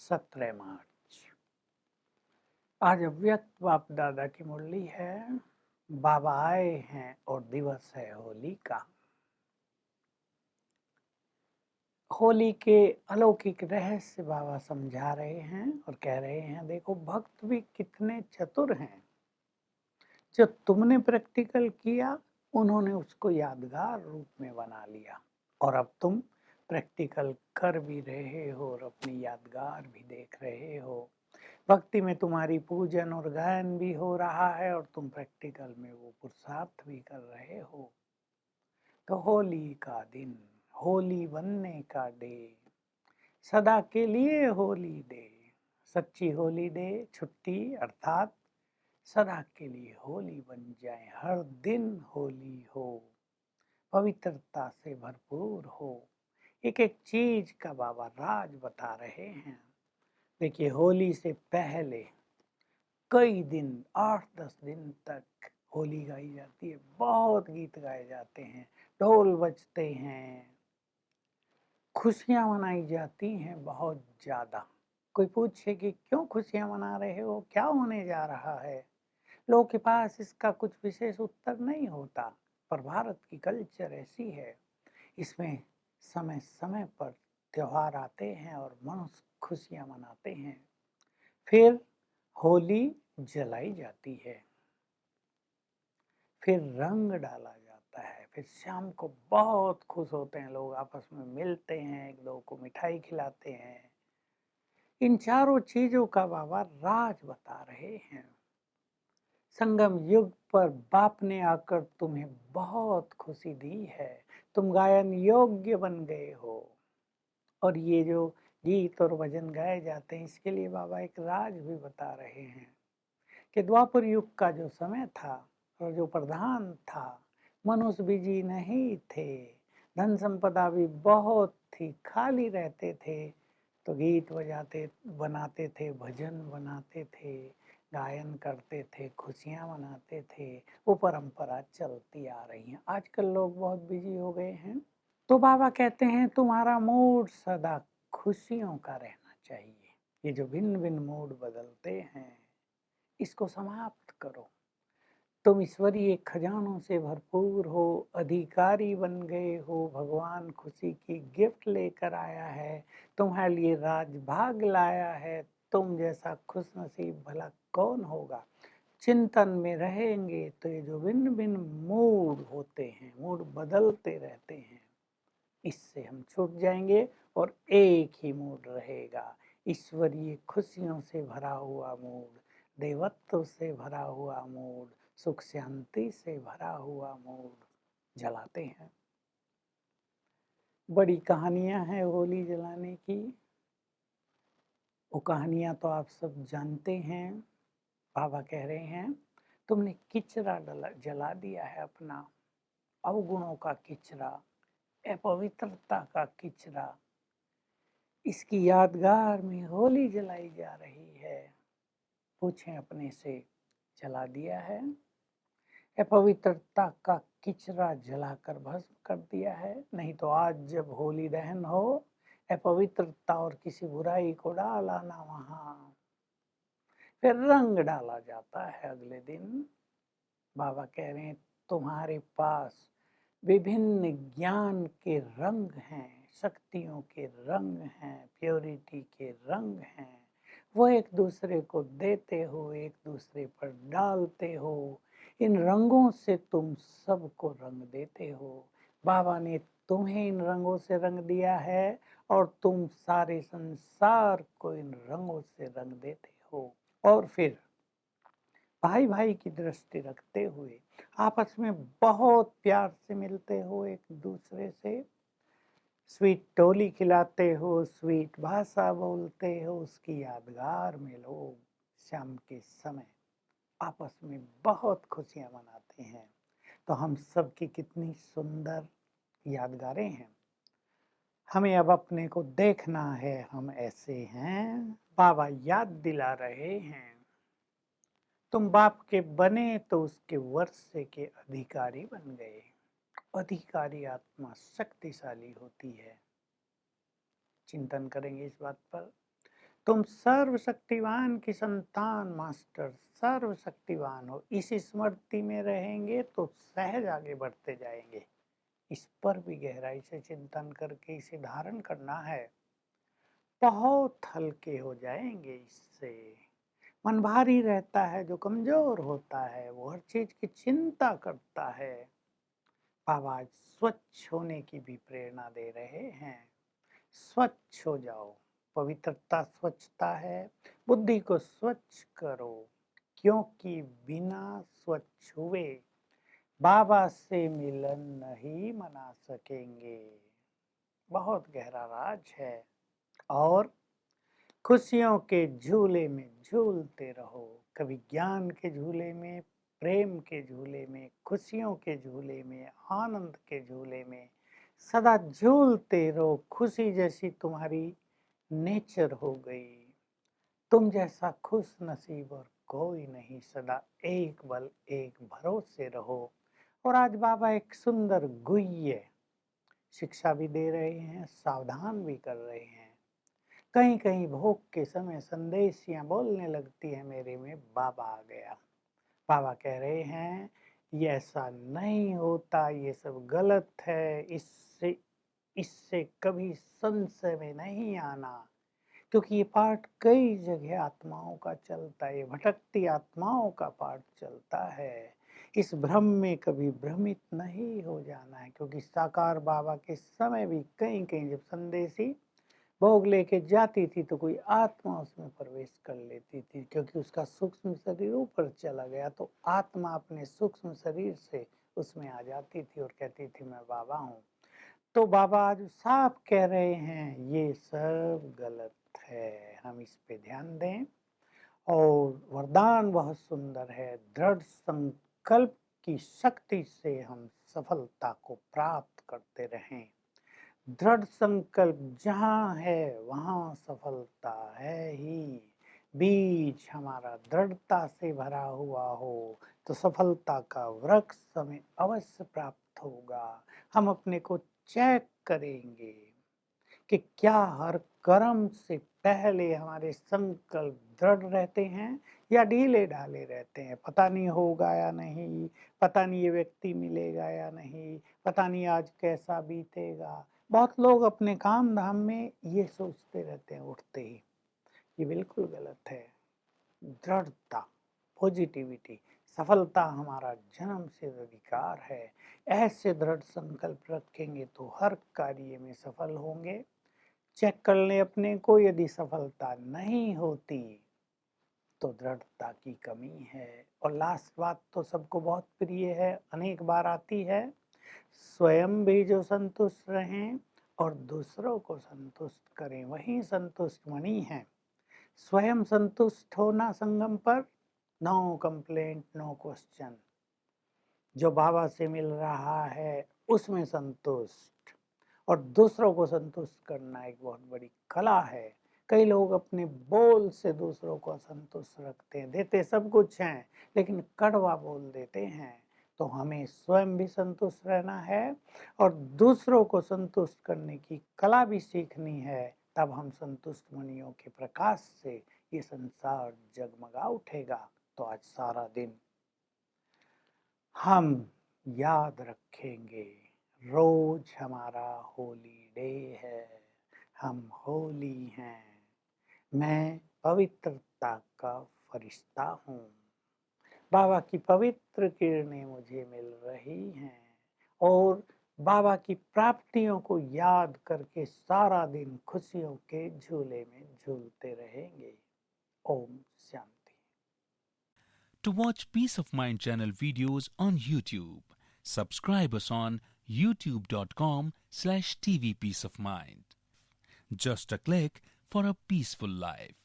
17 मार्च। आज अव्यक्त बाप दादा की मुरली है। बाबा आए हैं और दिवस है होली का। होली के अलौकिक रहस्य बाबा समझा रहे हैं और कह रहे हैं, देखो भक्त भी कितने चतुर हैं। जो तुमने प्रैक्टिकल किया, उन्होंने उसको यादगार रूप में बना लिया और अब तुम प्रैक्टिकल कर भी रहे हो और अपनी यादगार भी देख रहे हो। भक्ति में तुम्हारी पूजन और गायन भी हो रहा है और तुम प्रैक्टिकल में वो पुरुषार्थ भी कर रहे हो। तो होली का दिन, होली बनने का डे, सदा के लिए होली डे, सच्ची होली डे, छुट्टी अर्थात सदा के लिए होली बन जाए, हर दिन होली हो, पवित्रता से भरपूर हो। एक एक चीज का बाबा राज बता रहे हैं। देखिए, होली से पहले कई दिन, 8-10 दिन तक होली गाई जाती है। बहुत गीत गाए जाते हैं, ढोल बजते हैं, खुशियां मनाई जाती हैं बहुत ज्यादा। कोई पूछे कि क्यों खुशियां मना रहे हो, क्या होने जा रहा है, लोगों के पास इसका कुछ विशेष उत्तर नहीं होता। पर भारत की कल्चर ऐसी है, इसमें समय समय पर त्योहार आते हैं और मनुष्य खुशियां मनाते हैं। फिर होली जलाई जाती है, फिर रंग डाला जाता है, फिर शाम को बहुत खुश होते हैं लोग, आपस में मिलते हैं, एक दो को मिठाई खिलाते हैं। इन चारों चीजों का बाबा राज बता रहे हैं। संगम युग पर बाप ने आकर तुम्हें बहुत खुशी दी है, तुम गायन योग्य बन गए हो। और ये जो गीत और भजन गाए जाते हैं, इसके लिए बाबा एक राज भी बता रहे हैं कि द्वापर युग का जो समय था और जो प्रधान था, मनुष्य बिजी नहीं थे, धन संपदा भी बहुत थी, खाली रहते थे, तो गीत बजाते बनाते थे, भजन बनाते थे, गायन करते थे, खुशियां मनाते थे। वो परंपरा चलती आ रही है। आजकल लोग बहुत बिजी हो गए हैं, तो बाबा कहते हैं तुम्हारा मूड सदा खुशियों का रहना चाहिए। ये जो भिन्न भिन्न मूड बदलते हैं, इसको समाप्त करो। तुम ईश्वरीय खजानों से भरपूर हो, अधिकारी बन गए हो, भगवान खुशी की गिफ्ट लेकर आया है, तुम्हारे लिए राजभाग लाया है। तुम जैसा खुश नसीब भला कौन होगा। चिंतन में रहेंगे तो ये जो भिन्न भिन्न मूड होते हैं, मूड बदलते रहते हैं, इससे हम छूट जाएंगे और एक ही मूड रहेगा, ईश्वरीय खुशियों से भरा हुआ मूड, देवत्व से भरा हुआ मूड, सुख शांति से भरा हुआ मूड जलाते हैं। बड़ी कहानियां हैं होली जलाने की। वो कहानियां तो आप सब जानते हैं। बाबा कह रहे हैं, तुमने किचरा जला दिया है अपना, अवगुणों का किचरा, अपवित्रता का किचरा। इसकी यादगार में होली जलाई जा रही है। पूछें अपने से, जला दिया है? अपवित्रता का किचरा जलाकर भस्म कर दिया है? नहीं तो आज जब होली दहन हो, अपवित्रता और किसी बुराई को डाला ना वहां, फिर रंग डाला जाता है अगले दिन। बाबा कह रहे हैं, तुम्हारे पास विभिन्न ज्ञान के रंग हैं, शक्तियों के रंग हैं, प्योरिटी के रंग हैं। वो एक दूसरे को देते हो, एक दूसरे पर डालते हो। इन रंगों से तुम सबको रंग देते हो। बाबा ने तुम्हें इन रंगों से रंग दिया है और तुम सारे संसार को इन रंगों से रंग देते हो। और फिर भाई भाई की दृष्टि रखते हुए आपस में बहुत प्यार से मिलते हो, एक दूसरे से स्वीट टोली खिलाते हो, स्वीट भाषा बोलते हो, उसकी यादगार में लोग शाम के समय आपस में बहुत खुशियां मनाते हैं। तो हम सब की कितनी सुंदर यादगारें हैं। हमें अब अपने को देखना है, हम ऐसे हैं। बाबा याद दिला रहे हैं, तुम बाप के बने तो उसके वर्षे के अधिकारी बन गए। अधिकारी आत्मा शक्तिशाली होती है। चिंतन करेंगे इस बात पर। तुम सर्वशक्तिवान की संतान मास्टर, सर्वशक्तिवान हो। इस स्मृति में रहेंगे तो सहज आगे बढ़ते जाएंगे। इस पर भी गहराई से चिंतन करके इसे धारण करना है। बहुत हल्के हो जाएंगे इससे। मन भारी रहता है, जो कमजोर होता है वो हर चीज की चिंता करता है। बाबा आज स्वच्छ होने की भी प्रेरणा दे रहे हैं। स्वच्छ हो जाओ। पवित्रता स्वच्छता है। बुद्धि को स्वच्छ करो, क्योंकि बिना स्वच्छ हुए बाबा से मिलन नहीं मना सकेंगे। बहुत गहरा राज है। और खुशियों के झूले में झूलते रहो। कभी ज्ञान के झूले में, प्रेम के झूले में, खुशियों के झूले में, आनंद के झूले में सदा झूलते रहो। खुशी जैसी तुम्हारी नेचर हो गई। तुम जैसा खुश नसीब और कोई नहीं। सदा एक बल एक भरोसे रहो। और आज बाबा एक सुंदर गुह्य शिक्षा भी दे रहे हैं, सावधान भी कर रहे हैं। कहीं कहीं भोग के समय संदेशियां बोलने लगती है, मेरे में बाबा आ गया। बाबा कह रहे हैं ये ऐसा नहीं होता, ये सब गलत है। इससे इससे कभी संशय में नहीं आना, क्योंकि ये पाठ कई जगह आत्माओं का चलता है। ये भटकती आत्माओं का पाठ चलता है। इस भ्रम में कभी भ्रमित नहीं हो जाना है, क्योंकि साकार बाबा के समय भी कहीं कहीं जब संदेशी भोग लेके जाती थी तो कोई आत्मा उसमें प्रवेश कर लेती थी, क्योंकि उसका सूक्ष्म शरीर ऊपर चला गया तो आत्मा अपने सूक्ष्म शरीर से उसमें आ जाती थी और कहती थी मैं बाबा हूँ। तो बाबा आज साफ कह रहे हैं ये सब गलत है, हम इस पे ध्यान दें। और वरदान बहुत सुंदर है। दृढ़ संकल्प की शक्ति से हम सफलता को प्राप्त करते रहें। दृढ़ संकल्प जहाँ है वहाँ सफलता है ही। बीज हमारा दृढ़ता से भरा हुआ हो तो सफलता का वृक्ष हमें अवश्य प्राप्त होगा। हम अपने को चेक करेंगे कि क्या हर कर्म से पहले हमारे संकल्प दृढ़ रहते हैं या ढीले ढाले रहते हैं। पता नहीं होगा या नहीं, पता नहीं ये व्यक्ति मिलेगा या नहीं, पता नहीं आज कैसा बीतेगा। बहुत लोग अपने काम धाम में ये सोचते रहते हैं उठते ही। ये बिल्कुल गलत है। दृढ़ता, पॉजिटिविटी, सफलता हमारा जन्म से अधिकार है। ऐसे दृढ़ संकल्प रखेंगे तो हर कार्य में सफल होंगे। चेक कर लें अपने को, यदि सफलता नहीं होती तो दृढ़ता की कमी है। और लास्ट बात तो सबको बहुत प्रिय है, अनेक बार आती है, स्वयं भी जो संतुष्ट रहें और दूसरों को संतुष्ट करें, वही संतुष्ट मणि है। स्वयं संतुष्ट होना संगम पर, नो कंप्लेंट नो क्वेश्चन। जो बाबा से मिल रहा है उसमें संतुष्ट, और दूसरों को संतुष्ट करना एक बहुत बड़ी कला है। कई लोग अपने बोल से दूसरों को असंतुष्ट रखते हैं, देते सब कुछ हैं लेकिन कड़वा बोल देते हैं। तो हमें स्वयं भी संतुष्ट रहना है और दूसरों को संतुष्ट करने की कला भी सीखनी है। तब हम संतुष्ट मणियों के प्रकाश से ये संसार जगमगा उठेगा। तो आज सारा दिन हम याद रखेंगे, रोज हमारा होली डे है, हम होली हैं। मैं पवित्रता का फरिश्ता हूँ। बाबा की पवित्र किरणें मुझे मिल रही हैं और बाबा की प्राप्तियों को याद करके सारा दिन खुशियों के झूले में झूलते रहेंगे। Om Shanti. To watch Peace of Mind channel videos on YouTube, subscribe us on youtube.com/tvpeaceofmind. Just a click for a peaceful life.